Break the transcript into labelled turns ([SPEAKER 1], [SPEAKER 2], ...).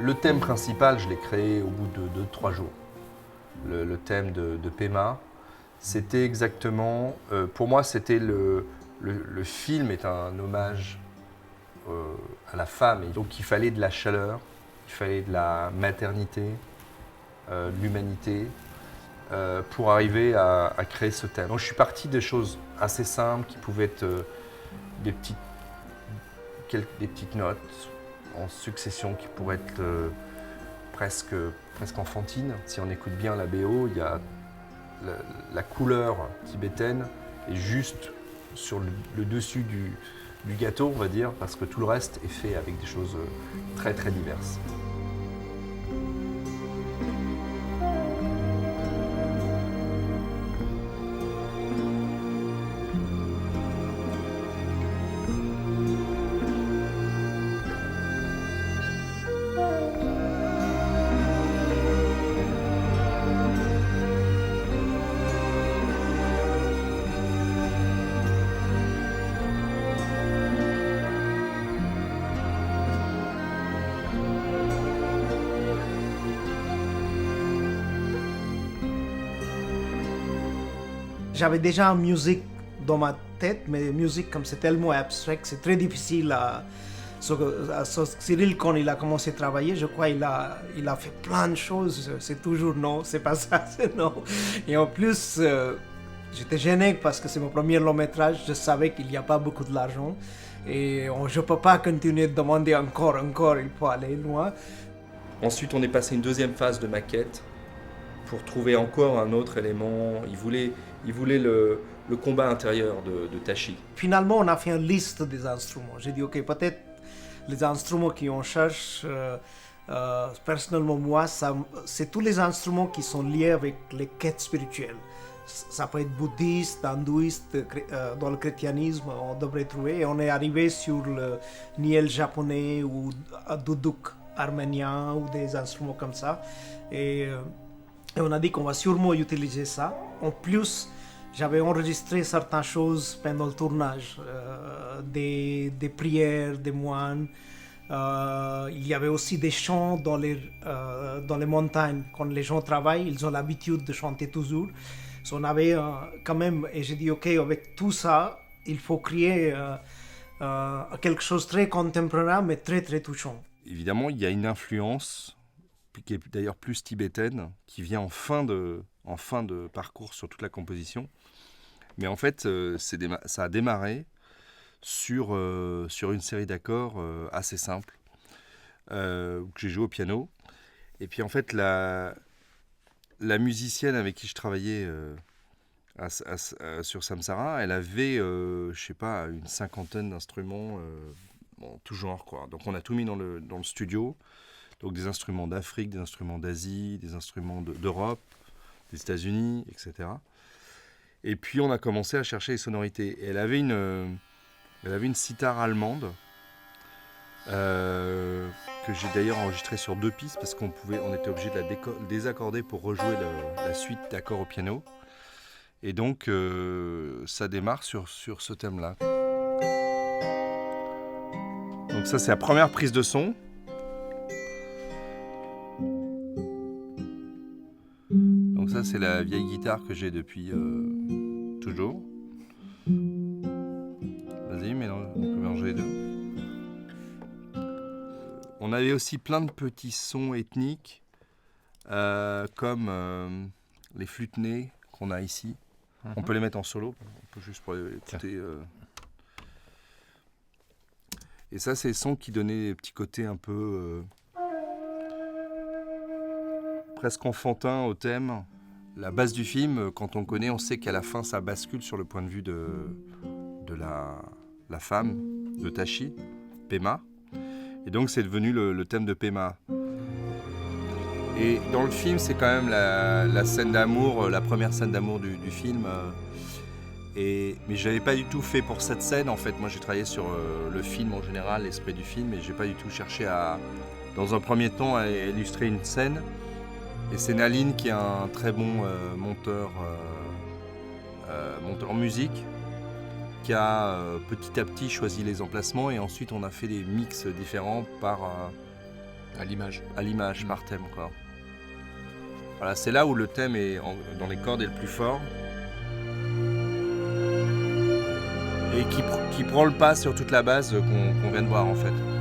[SPEAKER 1] Le thème principal, je l'ai créé au bout de 2-3 jours. Le thème de Pema, c'était exactement, pour moi, c'était le film est un hommage à la femme. Et donc il fallait de la chaleur, il fallait de la maternité, de l'humanité, pour arriver à créer ce thème. Donc je suis parti des choses assez simples qui pouvaient être des petites, des petites notes en succession qui pourraient être presque enfantines. Si on écoute bien la BO, il y a la couleur tibétaine est juste sur le dessus du gâteau, on va dire, parce que tout le reste est fait avec des choses très très diverses.
[SPEAKER 2] J'avais déjà une musique dans ma tête, mais musique comme c'est tellement abstrait que c'est très difficile à... Cyril, quand il a commencé à travailler, je crois qu'il a fait plein de choses. C'est toujours non, c'est pas ça, c'est non. Et en plus, j'étais gêné parce que c'est mon premier long métrage. Je savais qu'il n'y a pas beaucoup d'argent. Et je ne peux pas continuer de demander encore, il faut aller loin.
[SPEAKER 1] Ensuite, on est passé à une deuxième phase de maquette pour trouver encore un autre élément. Il voulait le combat intérieur de Tashi.
[SPEAKER 2] Finalement, on a fait une liste des instruments. J'ai dit, ok, peut-être les instruments qu'on cherche, personnellement, moi, c'est tous les instruments qui sont liés avec les quêtes spirituelles. Ça peut être bouddhiste, hindouiste, dans le christianisme, on devrait trouver. Et on est arrivé sur le niel japonais ou duduk arménien ou des instruments comme ça. Et on a dit qu'on va sûrement utiliser ça. En plus, j'avais enregistré certaines choses pendant le tournage, des prières, des moines. Il y avait aussi des chants dans les montagnes. Quand les gens travaillent, ils ont l'habitude de chanter toujours. So, on avait quand même, et j'ai dit, ok, avec tout ça, il faut créer quelque chose de très contemporain, mais très très touchant.
[SPEAKER 1] Évidemment, il y a une influence, qui est d'ailleurs plus tibétaine, qui vient en fin de parcours sur toute la composition. Mais en fait, ça a démarré sur une série d'accords assez simples, que j'ai joué au piano. Et puis en fait, la musicienne avec qui je travaillais sur Samsara, elle avait, je sais pas, une cinquantaine d'instruments, tout genre, quoi. Donc on a tout mis dans le studio. Donc des instruments d'Afrique, des instruments d'Asie, des instruments d'Europe, des États-Unis, etc. Et puis on a commencé à chercher les sonorités. Et elle avait une sitar allemande que j'ai d'ailleurs enregistrée sur 2 pistes parce qu'on était obligé de la désaccorder pour rejouer la suite d'accords au piano. Et donc ça démarre sur ce thème-là. Donc ça c'est la première prise de son. Donc ça c'est la vieille guitare que j'ai depuis toujours. Vas-y, on peut mélanger les deux. On avait aussi plein de petits sons ethniques, comme les flûtes-nez qu'on a ici. On peut les mettre en solo, on peut juste pour écouter. Et ça, c'est les sons qui donnaient des petits côtés un peu presque enfantins au thème. La base du film, quand on connaît, on sait qu'à la fin, ça bascule sur le point de vue de la femme de Tashi, Pema. Et donc, c'est devenu le thème de Pema. Et dans le film, c'est quand même la scène d'amour, la première scène d'amour du film. Mais je n'avais pas du tout fait pour cette scène. En fait, moi, j'ai travaillé sur le film en général, l'esprit du film, et j'ai pas du tout cherché dans un premier temps, à illustrer une scène. Et c'est Naline qui est un très bon monteur musique, qui a petit à petit choisi les emplacements, et ensuite on a fait des mix différents par
[SPEAKER 3] À l'image.
[SPEAKER 1] à l'image, par thème, quoi. Voilà, c'est là où le thème dans les cordes est le plus fort. Et qui prend le pas sur toute la base qu'on vient de voir, en fait.